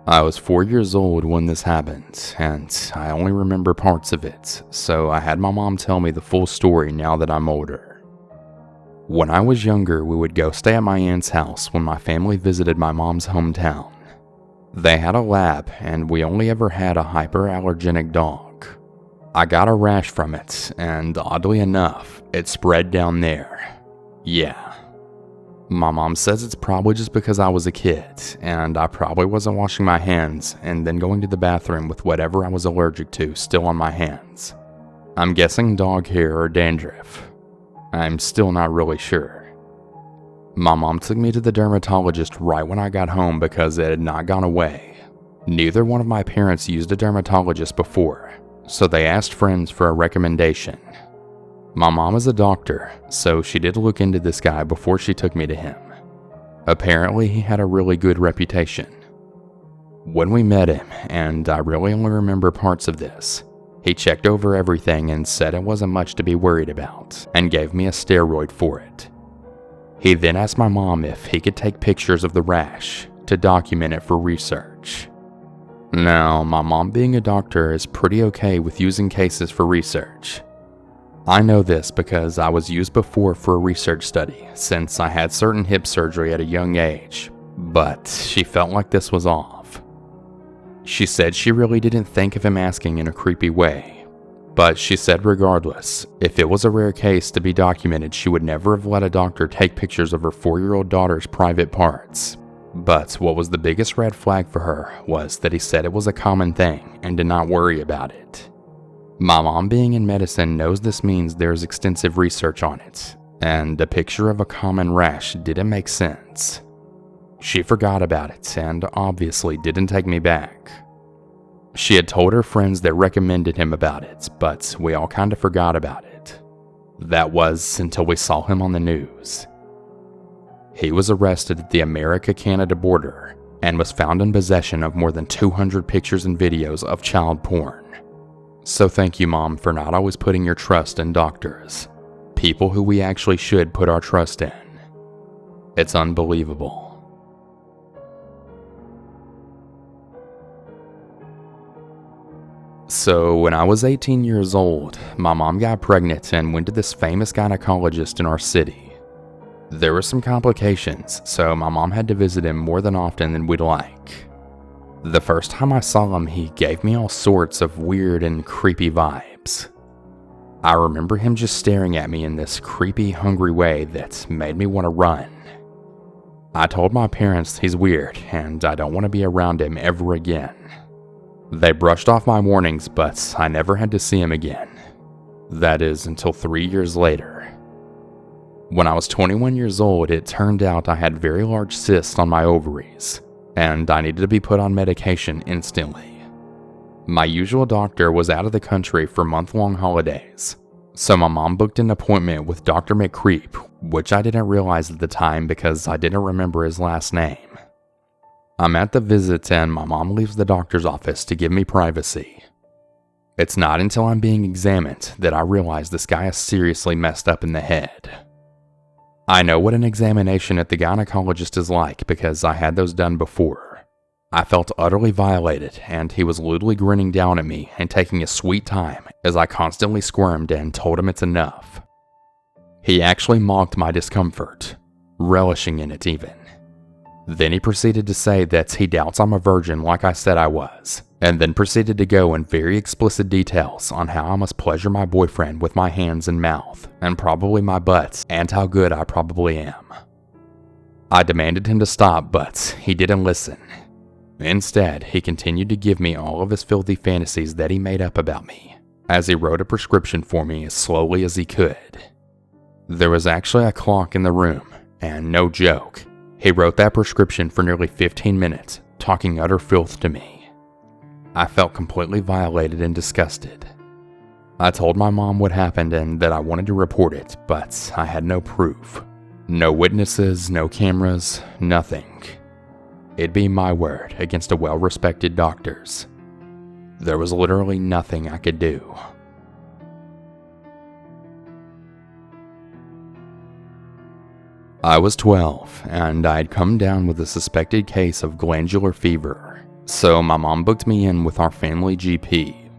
I was 4 years old when this happened, and I only remember parts of it, so I had my mom tell me the full story now that I'm older. When I was younger, we would go stay at my aunt's house when my family visited my mom's hometown. They had a lab, and we only ever had a hyperallergenic dog. I got a rash from it, and oddly enough, it spread down there. Yeah. My mom says it's probably just because I was a kid, and I probably wasn't washing my hands and then going to the bathroom with whatever I was allergic to still on my hands. I'm guessing dog hair or dandruff. I'm still not really sure. My mom took me to the dermatologist right when I got home because it had not gone away. Neither one of my parents used a dermatologist before, so they asked friends for a recommendation. My mom is a doctor, so she did look into this guy before she took me to him. Apparently, he had a really good reputation. When we met him, and I really only remember parts of this, he checked over everything and said it wasn't much to be worried about, and gave me a steroid for it. He then asked my mom if he could take pictures of the rash to document it for research. Now, my mom being a doctor is pretty okay with using cases for research. I know this because I was used before for a research study since I had certain hip surgery at a young age, but she felt like this was off. She said she really didn't think of him asking in a creepy way, but she said regardless, if it was a rare case to be documented, she would never have let a doctor take pictures of her 4-year-old daughter's private parts. But what was the biggest red flag for her was that he said it was a common thing and did not worry about it. My mom being in medicine knows this means there's extensive research on it, and a picture of a common rash didn't make sense. She forgot about it and obviously didn't take me back. She had told her friends that recommended him about it, but we all kind of forgot about it. That was until we saw him on the news. He was arrested at the America-Canada border and was found in possession of more than 200 pictures and videos of child porn. So thank you, Mom, for not always putting your trust in doctors, people who we actually should put our trust in. It's unbelievable. So when I was 18 years old, my mom got pregnant and went to this famous gynecologist in our city. There were some complications, so my mom had to visit him more than often than we'd like. The first time I saw him, he gave me all sorts of weird and creepy vibes. I remember him just staring at me in this creepy, hungry way that made me want to run. I told my parents he's weird and I don't want to be around him ever again. They brushed off my warnings, but I never had to see him again. That is until 3 years later. When I was 21 years old, it turned out I had very large cysts on my ovaries, and I needed to be put on medication instantly. My usual doctor was out of the country for month-long holidays, so my mom booked an appointment with Dr. McCrea, which I didn't realize at the time because I didn't remember his last name. I'm at the visit and my mom leaves the doctor's office to give me privacy. It's not until I'm being examined that I realize this guy is seriously messed up in the head. I know what an examination at the gynecologist is like because I had those done before. I felt utterly violated, and he was lewdly grinning down at me and taking his sweet time as I constantly squirmed and told him it's enough. He actually mocked my discomfort, relishing in it even. Then he proceeded to say that he doubts I'm a virgin like I said I was, and then proceeded to go in very explicit details on how I must pleasure my boyfriend with my hands and mouth, and probably my butt, and how good I probably am. I demanded him to stop, but he didn't listen. Instead, he continued to give me all of his filthy fantasies that he made up about me, as he wrote a prescription for me as slowly as he could. There was actually a clock in the room, and no joke, he wrote that prescription for nearly 15 minutes, talking utter filth to me. I felt completely violated and disgusted. I told my mom what happened and that I wanted to report it, but I had no proof. No witnesses, no cameras, nothing. It'd be my word against a well-respected doctor's. There was literally nothing I could do. I was 12, and I had come down with a suspected case of glandular fever. So my mom booked me in with our family GP.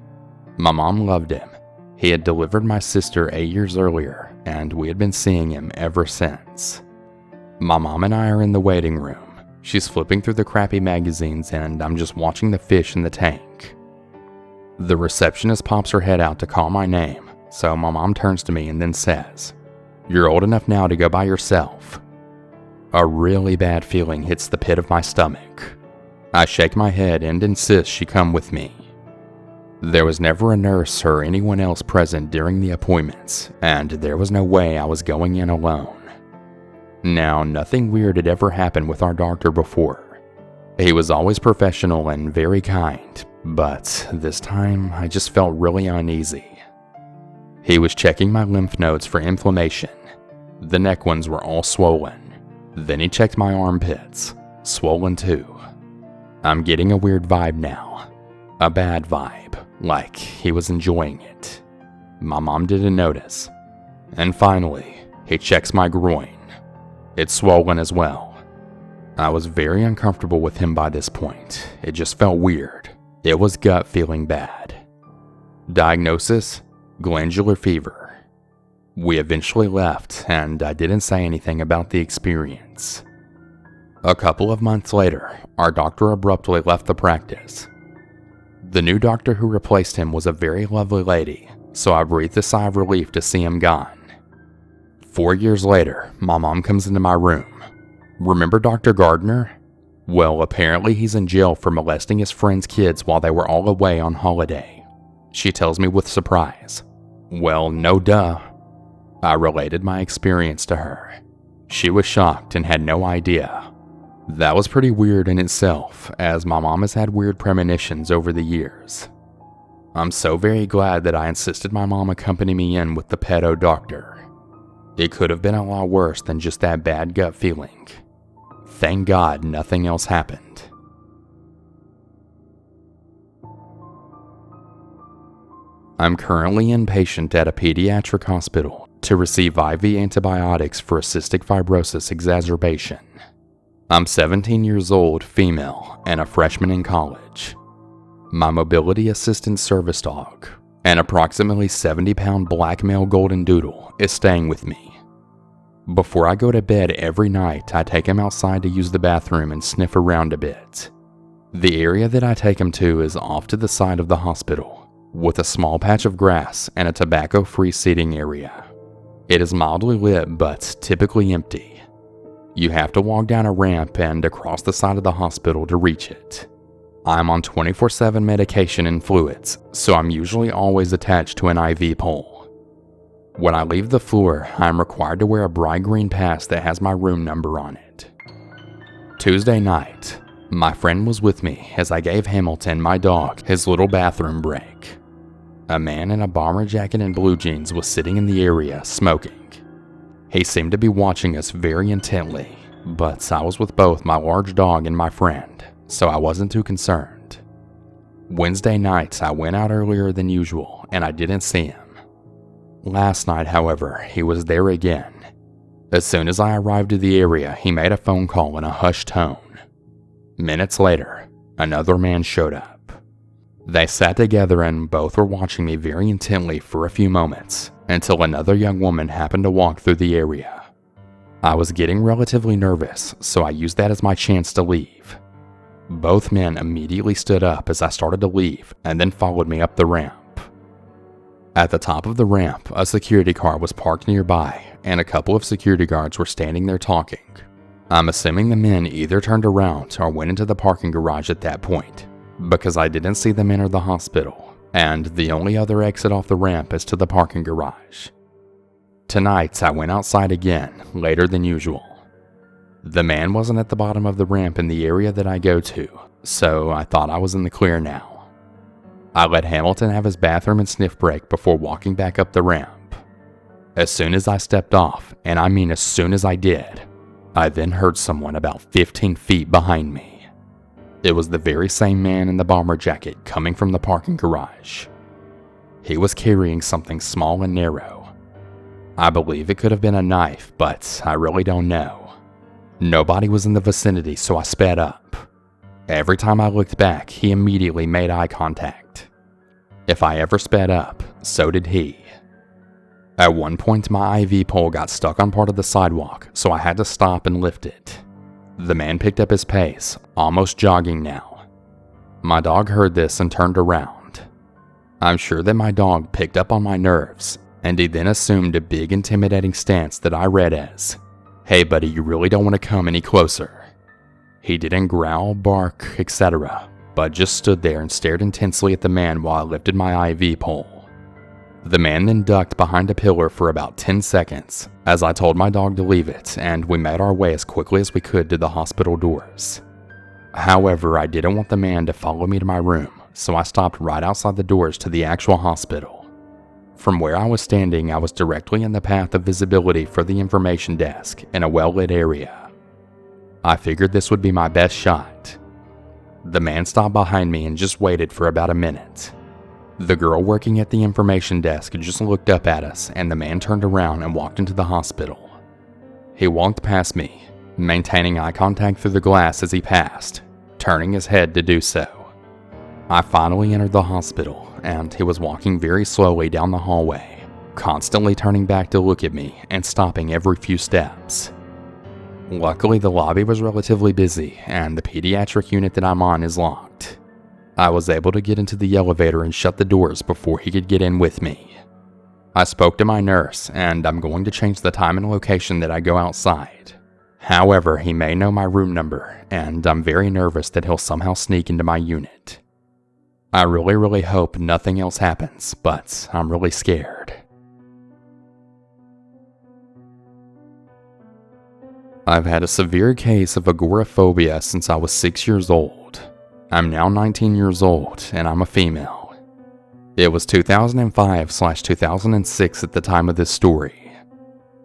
My mom loved him. He had delivered my sister 8 years earlier, and we had been seeing him ever since. My mom and I are in the waiting room. She's flipping through the crappy magazines, and I'm just watching the fish in the tank. The receptionist pops her head out to call my name, so my mom turns to me and then says, "You're old enough now to go by yourself." A really bad feeling hits the pit of my stomach. I shake my head and insist she come with me. There was never a nurse or anyone else present during the appointments, and there was no way I was going in alone. Now, nothing weird had ever happened with our doctor before. He was always professional and very kind, but this time I just felt really uneasy. He was checking my lymph nodes for inflammation. The neck ones were all swollen. Then he checked my armpits, swollen too. I'm getting a weird vibe now. A bad vibe, like he was enjoying it. My mom didn't notice. And finally, he checks my groin. It's swollen as well. I was very uncomfortable with him by this point. It just felt weird. It was gut feeling bad. Diagnosis: glandular fever. We eventually left, and I didn't say anything about the experience. A couple of months later, our doctor abruptly left the practice. The new doctor who replaced him was a very lovely lady, so I breathed a sigh of relief to see him gone. 4 years later, my mom comes into my room. "Remember Dr. Gardner? Well, apparently he's in jail for molesting his friends' kids while they were all away on holiday," she tells me with surprise. Well, no duh. I related my experience to her. She was shocked and had no idea. That was pretty weird in itself, as my mom has had weird premonitions over the years. I'm so very glad that I insisted my mom accompany me in with the pedo doctor. It could have been a lot worse than just that bad gut feeling. Thank God nothing else happened. I'm currently inpatient at a pediatric hospital to receive IV antibiotics for cystic fibrosis exacerbation. I'm 17 years old, female, and a freshman in college. My mobility assistant service dog, an approximately 70-pound black male golden doodle, is staying with me. Before I go to bed every night, I take him outside to use the bathroom and sniff around a bit. The area that I take him to is off to the side of the hospital, with a small patch of grass and a tobacco-free seating area. It is mildly lit, but typically empty. You have to walk down a ramp and across the side of the hospital to reach it. I'm on 24/7 medication and fluids, so I'm usually always attached to an IV pole. When I leave the floor, I'm required to wear a bright green pass that has my room number on it. Tuesday night, my friend was with me as I gave Hamilton, my dog, his little bathroom break. A man in a bomber jacket and blue jeans was sitting in the area, smoking. He seemed to be watching us very intently, but I was with both my large dog and my friend, so I wasn't too concerned. Wednesday night, I went out earlier than usual, and I didn't see him. Last night, however, he was there again. As soon as I arrived to the area, he made a phone call in a hushed tone. Minutes later, another man showed up. They sat together and both were watching me very intently for a few moments, until another young woman happened to walk through the area. I was getting relatively nervous, so I used that as my chance to leave. Both men immediately stood up as I started to leave and then followed me up the ramp. At the top of the ramp, a security car was parked nearby, and a couple of security guards were standing there talking. I'm assuming the men either turned around or went into the parking garage at that point, because I didn't see them enter the hospital, and the only other exit off the ramp is to the parking garage. Tonight, I went outside again, later than usual. The man wasn't at the bottom of the ramp in the area that I go to, so I thought I was in the clear now. I let Hamilton have his bathroom and sniff break before walking back up the ramp. As soon as I stepped off, and I mean as soon as I did, I then heard someone about 15 feet behind me. It was the very same man in the bomber jacket coming from the parking garage. He was carrying something small and narrow. I believe it could have been a knife, but I really don't know. Nobody was in the vicinity, so I sped up. Every time I looked back, he immediately made eye contact. If I ever sped up, so did he. At one point, my IV pole got stuck on part of the sidewalk, so I had to stop and lift it. The man picked up his pace, almost jogging now. My dog heard this and turned around. I'm sure that my dog picked up on my nerves, and he then assumed a big intimidating stance that I read as, "Hey buddy, you really don't want to come any closer." He didn't growl, bark, etc., but just stood there and stared intensely at the man while I lifted my IV pole. The man then ducked behind a pillar for about 10 seconds as I told my dog to leave it, and we made our way as quickly as we could to the hospital doors. However, I didn't want the man to follow me to my room, so I stopped right outside the doors to the actual hospital. From where I was standing, I was directly in the path of visibility for the information desk in a well-lit area. I figured this would be my best shot. The man stopped behind me and just waited for about a minute. The girl working at the information desk just looked up at us, and the man turned around and walked into the hospital. He walked past me, maintaining eye contact through the glass as he passed, turning his head to do so. I finally entered the hospital, and he was walking very slowly down the hallway, constantly turning back to look at me and stopping every few steps. Luckily, the lobby was relatively busy, and the pediatric unit that I'm on is locked. I was able to get into the elevator and shut the doors before he could get in with me. I spoke to my nurse, and I'm going to change the time and location that I go outside. However, he may know my room number, and I'm very nervous that he'll somehow sneak into my unit. I really hope nothing else happens, but I'm really scared. I've had a severe case of agoraphobia since I was 6 years old. I'm now 19 years old, and I'm a female. It was 2005/2006 at the time of this story.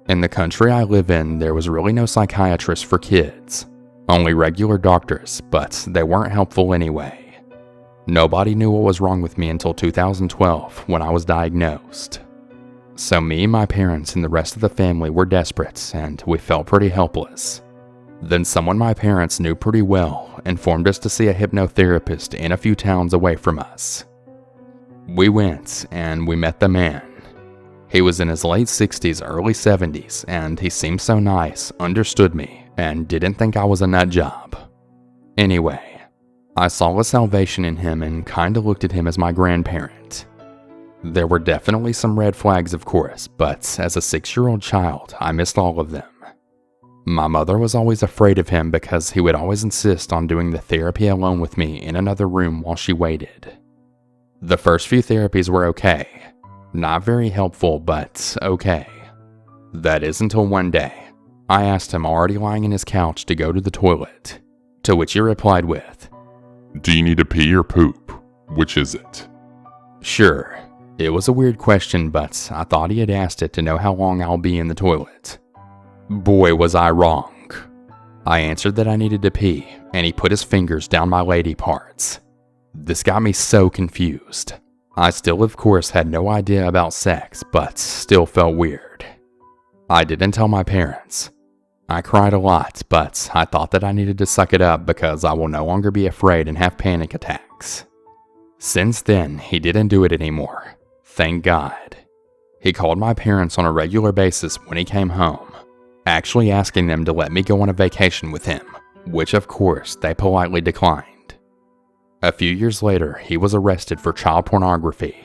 In the country I live in, there was really no psychiatrist for kids, only regular doctors, but they weren't helpful anyway. Nobody knew what was wrong with me until 2012 when I was diagnosed. So me, my parents, and the rest of the family were desperate, and we felt pretty helpless. Then someone my parents knew pretty well informed us to see a hypnotherapist in a few towns away from us. We went, and we met the man. He was in his late 60s, early 70s, and he seemed so nice, understood me, and didn't think I was a nut job. Anyway, I saw a salvation in him and kinda looked at him as my grandparent. There were definitely some red flags, of course, but as a 6-year-old child, I missed all of them. My mother was always afraid of him because he would always insist on doing the therapy alone with me in another room while she waited. The first few therapies were okay. Not very helpful, but okay. That is until one day, I asked him, already lying in his couch, to go to the toilet, to which he replied with, "Do you need to pee or poop? Which is it?" Sure. It was a weird question, but I thought he had asked it to know how long I'll be in the toilet. Boy, was I wrong. I answered that I needed to pee, and he put his fingers down my lady parts. This got me so confused. I still, of course, had no idea about sex, but still felt weird. I didn't tell my parents. I cried a lot, but I thought that I needed to suck it up because I will no longer be afraid and have panic attacks. Since then, he didn't do it anymore. Thank God. He called my parents on a regular basis when he came home, actually asking them to let me go on a vacation with him, which of course they politely declined. A few years later, he was arrested for child pornography,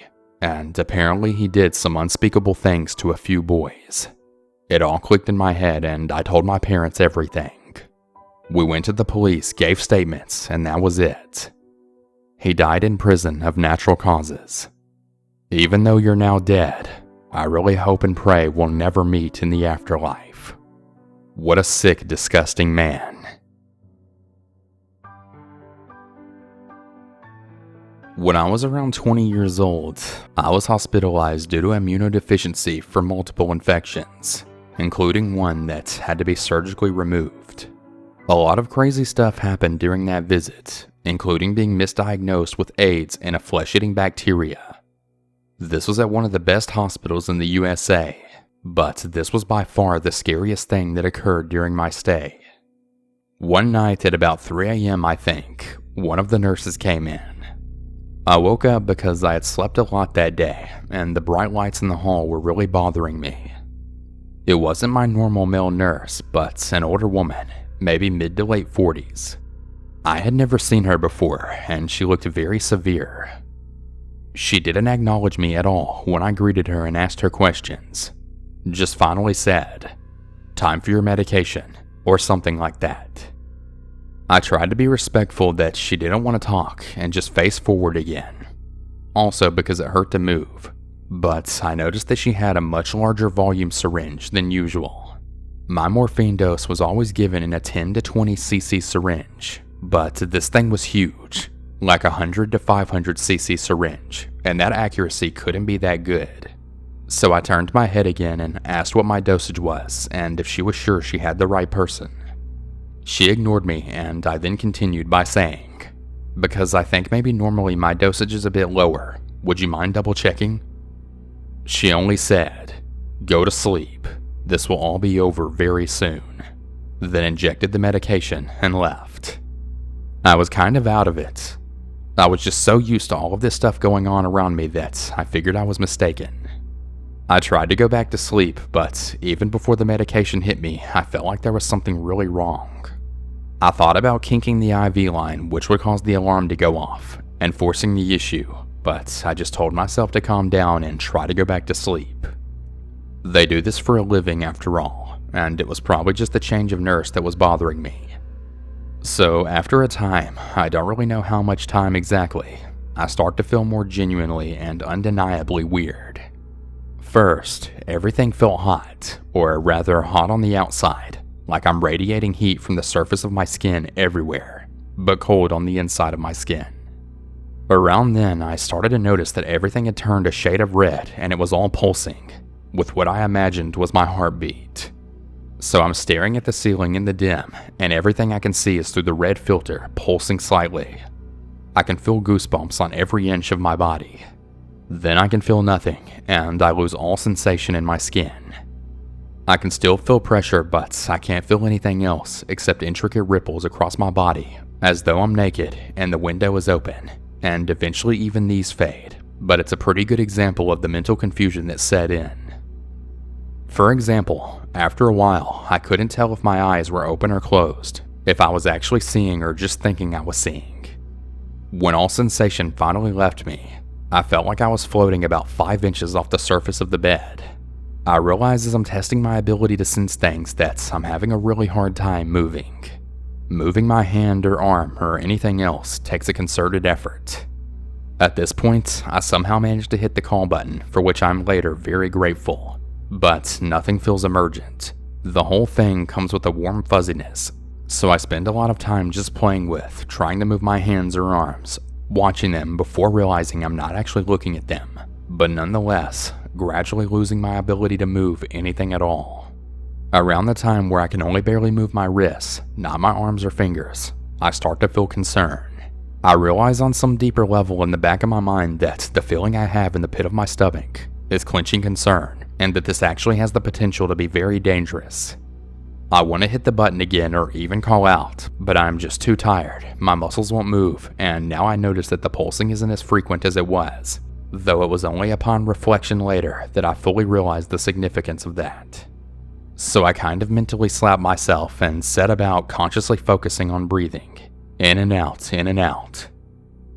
and apparently he did some unspeakable things to a few boys. It all clicked in my head, and I told my parents everything. We went to the police, gave statements, and that was it. He died in prison of natural causes. Even though you're now dead, I really hope and pray we'll never meet in the afterlife. What a sick, disgusting man. When I was around 20 years old, I was hospitalized due to immunodeficiency for multiple infections, including one that had to be surgically removed. A lot of crazy stuff happened during that visit, including being misdiagnosed with AIDS and a flesh-eating bacteria. This was at one of the best hospitals in the USA, but this was by far the scariest thing that occurred during my stay. One night at about 3 a.m., I think, one of the nurses came in. I woke up because I had slept a lot that day, and the bright lights in the hall were really bothering me. It wasn't my normal male nurse, but an older woman, maybe mid to late 40s. I had never seen her before, and she looked very severe. She didn't acknowledge me at all when I greeted her and asked her questions. Just finally said, "Time for your medication," or something like that. I tried to be respectful that she didn't want to talk and just face forward again. Also because it hurt to move, but I noticed that she had a much larger volume syringe than usual. My morphine dose was always given in a 10 to 20 cc syringe, but this thing was huge, like a 100 to 500 cc syringe, and that accuracy couldn't be that good. So I turned my head again and asked what my dosage was and if she was sure she had the right person. She ignored me, and I then continued by saying, "Because I think maybe normally my dosage is a bit lower. Would you mind double checking?" She only said, "Go to sleep. This will all be over very soon." Then injected the medication and left. I was kind of out of it. I was just so used to all of this stuff going on around me that I figured I was mistaken. I tried to go back to sleep, but even before the medication hit me, I felt like there was something really wrong. I thought about kinking the IV line, which would cause the alarm to go off, and forcing the issue, but I just told myself to calm down and try to go back to sleep. They do this for a living after all, and it was probably just the change of nurse that was bothering me. So after a time, I don't really know how much time exactly, I start to feel more genuinely and undeniably weird. First, everything felt hot, or rather hot on the outside, like I'm radiating heat from the surface of my skin everywhere, but cold on the inside of my skin. Around then, I started to notice that everything had turned a shade of red and it was all pulsing, with what I imagined was my heartbeat. So I'm staring at the ceiling in the dim, and everything I can see is through the red filter pulsing slightly. I can feel goosebumps on every inch of my body. Then I can feel nothing, and I lose all sensation in my skin. I can still feel pressure, but I can't feel anything else except intricate ripples across my body, as though I'm naked and the window is open, and eventually even these fade, but it's a pretty good example of the mental confusion that set in. For example, after a while, I couldn't tell if my eyes were open or closed, if I was actually seeing or just thinking I was seeing. When all sensation finally left me, I felt like I was floating about 5 inches off the surface of the bed. I realize as I'm testing my ability to sense things that I'm having a really hard time moving. Moving my hand or arm or anything else takes a concerted effort. At this point, I somehow managed to hit the call button, for which I'm later very grateful. But nothing feels emergent. The whole thing comes with a warm fuzziness, so I spend a lot of time just playing with, trying to move my hands or arms, watching them before realizing I'm not actually looking at them, but nonetheless, gradually losing my ability to move anything at all. Around the time where I can only barely move my wrists, not my arms or fingers, I start to feel concern. I realize on some deeper level in the back of my mind that the feeling I have in the pit of my stomach is clenching concern, and that this actually has the potential to be very dangerous. I want to hit the button again or even call out, but I'm just too tired, my muscles won't move, and now I notice that the pulsing isn't as frequent as it was, though it was only upon reflection later that I fully realized the significance of that. So I kind of mentally slapped myself and set about consciously focusing on breathing, in and out, in and out.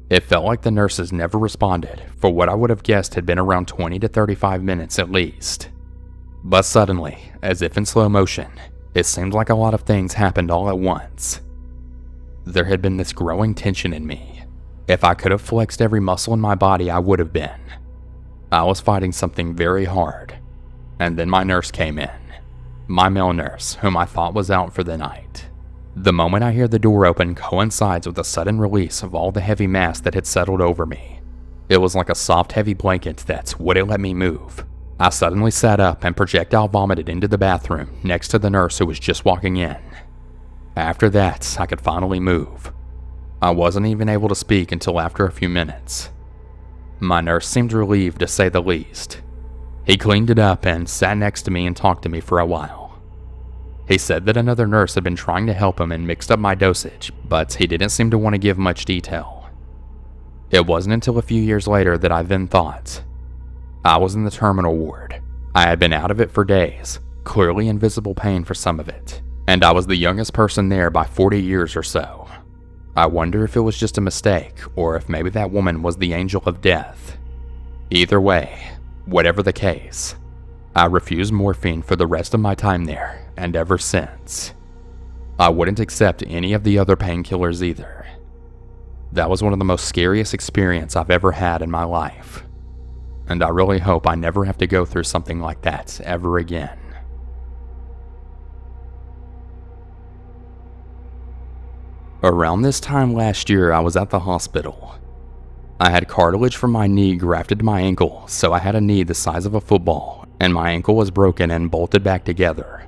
It felt like the nurses never responded for what I would have guessed had been around 20 to 35 minutes at least. But suddenly, as if in slow motion, it seemed like a lot of things happened all at once. There had been this growing tension in me. If I could have flexed every muscle in my body, I would have been. I was fighting something very hard. And then my nurse came in. My male nurse, whom I thought was out for the night. The moment I hear the door open coincides with a sudden release of all the heavy mass that had settled over me. It was like a soft, heavy blanket that wouldn't let me move. I suddenly sat up and projectile vomited into the bathroom next to the nurse who was just walking in. After that, I could finally move. I wasn't even able to speak until after a few minutes. My nurse seemed relieved, to say the least. He cleaned it up and sat next to me and talked to me for a while. He said that another nurse had been trying to help him and mixed up my dosage, but he didn't seem to want to give much detail. It wasn't until a few years later that I then thought. I was in the terminal ward. I had been out of it for days, clearly in visible pain for some of it, and I was the youngest person there by 40 years or so. I wonder if it was just a mistake, or if maybe that woman was the angel of death. Either way, whatever the case, I refused morphine for the rest of my time there, and ever since. I wouldn't accept any of the other painkillers either. That was one of the most scariest experiences I've ever had in my life, and I really hope I never have to go through something like that ever again. Around this time last year, I was at the hospital. I had cartilage from my knee grafted to my ankle, so I had a knee the size of a football, and my ankle was broken and bolted back together.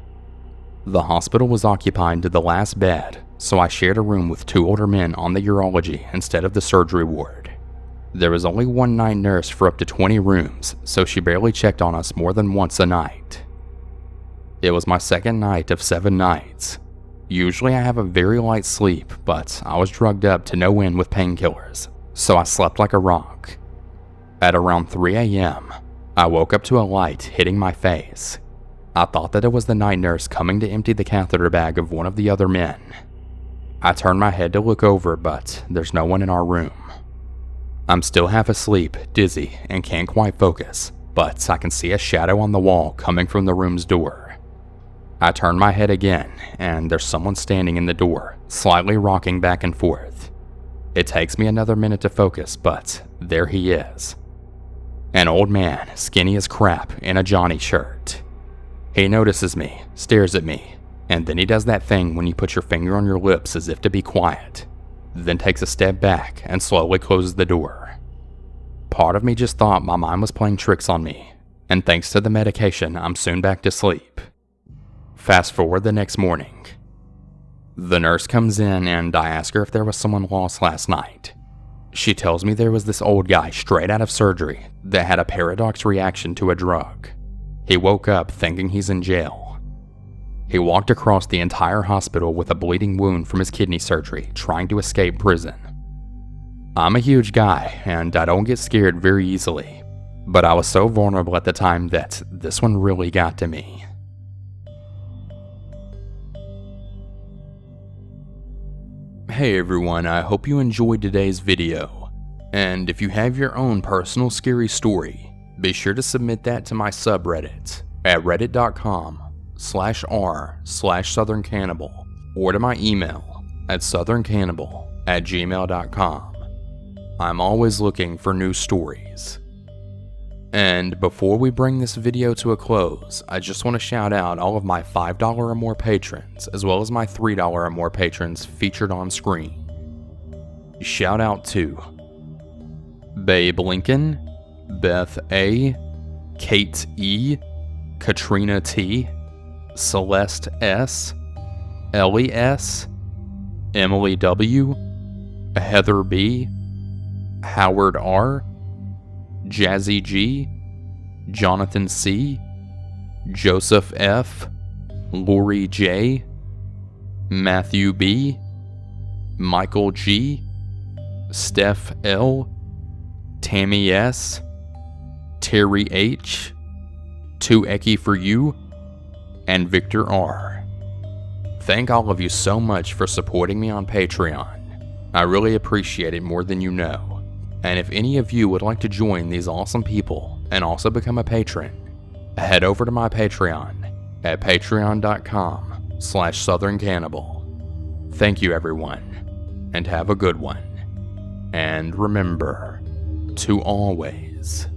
The hospital was occupied to the last bed, so I shared a room with 2 older men on the urology instead of the surgery ward. There was only one night nurse for up to 20 rooms, so she barely checked on us more than once a night. It was my second night of 7 nights. Usually I have a very light sleep, but I was drugged up to no end with painkillers, so I slept like a rock. At around 3 a.m., I woke up to a light hitting my face. I thought that it was the night nurse coming to empty the catheter bag of one of the other men. I turned my head to look over, but there's no one in our room. I'm still half asleep, dizzy, and can't quite focus, but I can see a shadow on the wall coming from the room's door. I turn my head again, and there's someone standing in the door, slightly rocking back and forth. It takes me another minute to focus, but there he is. An old man, skinny as crap, in a Johnny shirt. He notices me, stares at me, and then he does that thing when you put your finger on your lips as if to be quiet, then takes a step back and slowly closes the door. Part of me just thought my mind was playing tricks on me, and thanks to the medication, I'm soon back to sleep. Fast forward the next morning. The nurse comes in and I ask her if there was someone lost last night. She tells me there was this old guy straight out of surgery that had a paradox reaction to a drug. He woke up thinking he's in jail. He walked across the entire hospital with a bleeding wound from his kidney surgery, trying to escape prison. I'm a huge guy and I don't get scared very easily, but I was so vulnerable at the time that this one really got to me. Hey everyone, I hope you enjoyed today's video, and if you have your own personal scary story, be sure to submit that to my subreddit at reddit.com/r/southerncannibal or to my email at southerncannibal@gmail.com. I'm always looking for new stories. And before we bring this video to a close, I just want to shout out all of my $5 or more patrons, as well as my $3 or more patrons featured on screen. Shout out to Babe Lincoln, Beth A, Kate E, Katrina T, Celeste S, Ellie S, Emily W, Heather B, Howard R, Jazzy G, Jonathan C, Joseph F, Lori J, Matthew B, Michael G, Steph L, Tammy S, Terry H, 2Eki for you, and Victor R. Thank all of you so much for supporting me on Patreon. I really appreciate it more than you know. And if any of you would like to join these awesome people and also become a patron, head over to my Patreon at patreon.com/southerncannibal. Thank you everyone, and have a good one. And remember to always